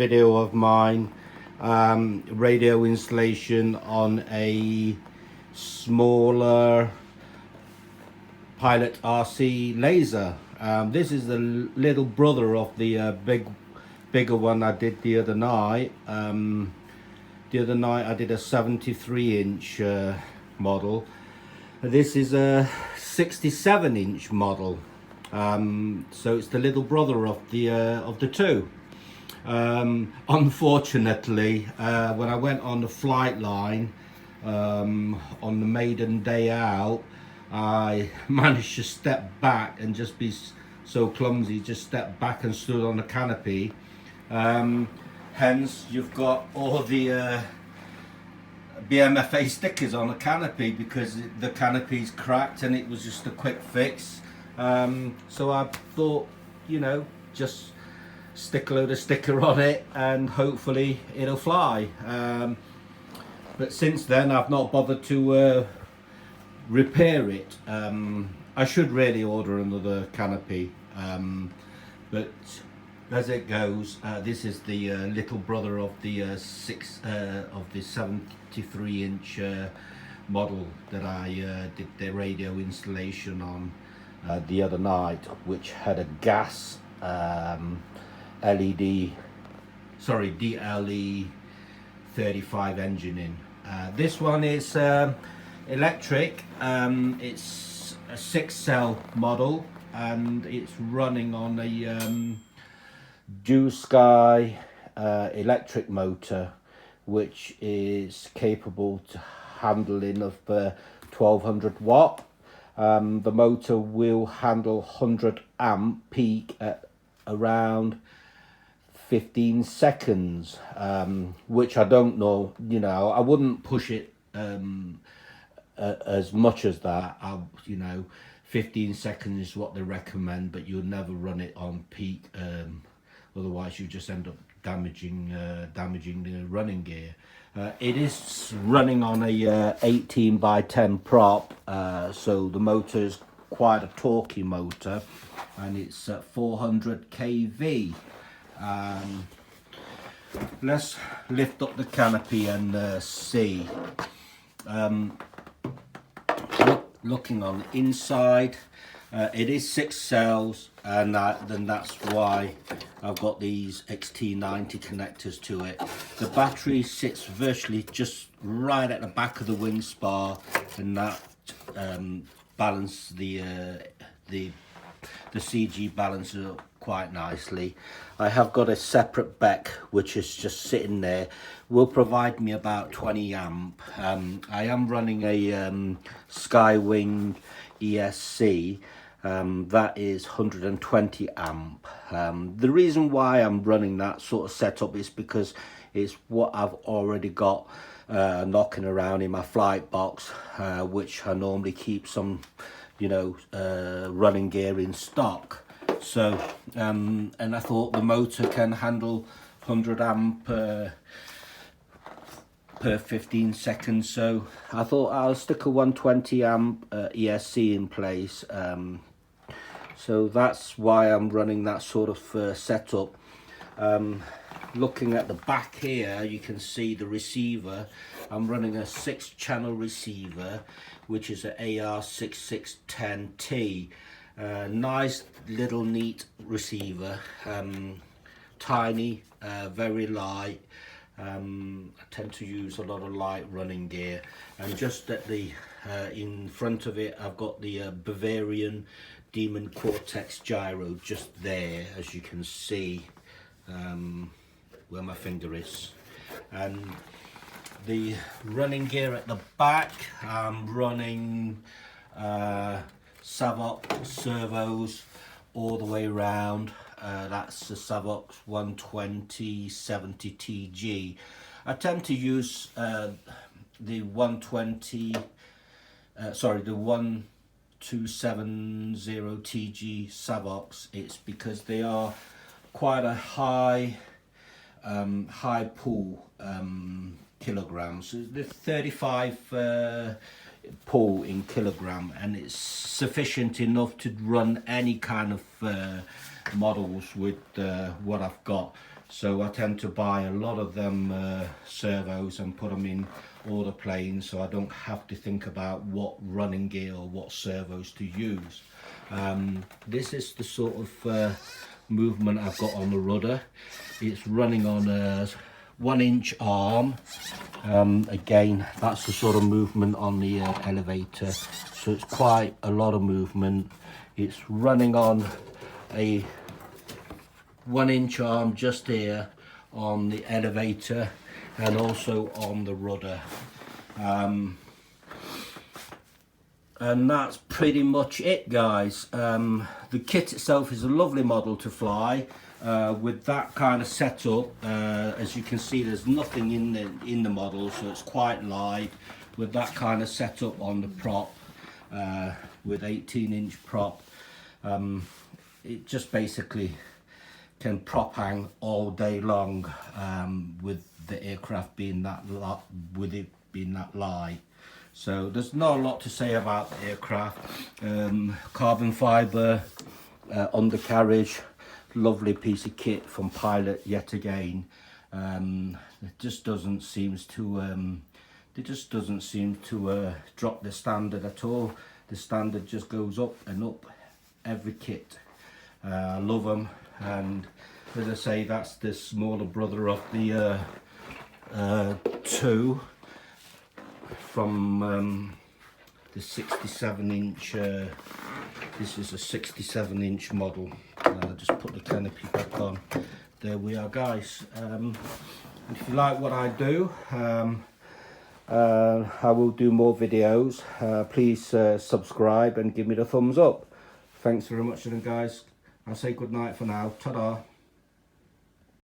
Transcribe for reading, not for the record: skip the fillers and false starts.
video of mine, radio installation on a smaller Pilot RC laser. This is the little brother of the bigger one I did the other night. The other night I did a 73-inch model. This is a 67-inch model. So it's the little brother of the two. Unfortunately, when I went on the flight line on the maiden day out, I managed to step back and just be so clumsy, just stepped back and stood on the canopy. Hence you've got all the BMFA stickers on the canopy because the canopy's cracked and it was just a quick fix. So I thought, you know, just stick a load of sticker on it and hopefully it'll fly. But since then I've not bothered to repair it. I should really order another canopy, but as it goes, this is the little brother of the 73-inch model that I did the radio installation on the other night, which had a gas DLE 35 engine in. This one is electric. It's a 6-cell model and it's running on a Duelsky electric motor, which is capable to handling of 1200 watt. The motor will handle 100 amp peak at around 15 seconds, which I don't know, you know, I wouldn't push it as much as that. You know, 15 seconds is what they recommend, but you'll never run it on peak, otherwise you just end up damaging the running gear. It is running on a 18 by 10 prop, so the motor is quite a torquey motor, and it's at 400 kV. Let's lift up the canopy and see. Looking on the inside, it is 6 cells, and then that's why I've got these XT90 connectors to it. The battery sits virtually just right at the back of the wing spar, and that balances the CG balances up quite nicely. I have got a separate BEC which is just sitting there, will provide me about 20 amp. I am running a Skywing ESC that is 120 amp. The reason why I'm running that sort of setup is because it's what I've already got knocking around in my flight box, which I normally keep some, you know, running gear in stock. So and I thought the motor can handle 100 amp per 15 seconds, so I thought I'll stick a 120 amp ESC in place. So that's why I'm running that sort of setup. Looking at the back here, you can see the receiver. I'm running a 6-channel receiver, which is an AR6610T. Nice little neat receiver, tiny, very light. I tend to use a lot of light running gear, and just at the in front of it I've got the Bavarian Demon cortex gyro just there, as you can see where my finger is. And the running gear at the back, I'm running Savox servos all the way around. That's the Savox 1270TG. I tend to use the 1270TG Savox. It's because they are quite a high pull kilograms. So the 35 pull in kilogram, and it's sufficient enough to run any kind of models with what I've got. So I tend to buy a lot of them servos and put them in all the planes, so I don't have to think about what running gear or what servos to use. This is the sort of movement I've got on the rudder. It's running on a 1-inch arm. Again, that's the sort of movement on the elevator, so it's quite a lot of movement. It's running on a 1-inch arm just here on the elevator and also on the rudder. And that's pretty much it, guys. The kit itself is a lovely model to fly. With that kind of setup, as you can see, there's nothing in the model, so it's quite light. With that kind of setup on the prop, with 18-inch prop, it just basically can prop hang all day long, with the aircraft being that light. So there's not a lot to say about the aircraft. Carbon fibre undercarriage, lovely piece of kit from Pilot yet again. It just doesn't seem to drop the standard at all. The standard just goes up and up every kit. I love them, and as I say, that's the smaller brother of the two from the 67-inch. This is a 67-inch model. Just put the canopy back on. There we are, guys. And if you like what I do, I will do more videos. Please subscribe and give me the thumbs up. Thanks very much, guys. I'll say good night for now. Ta-da.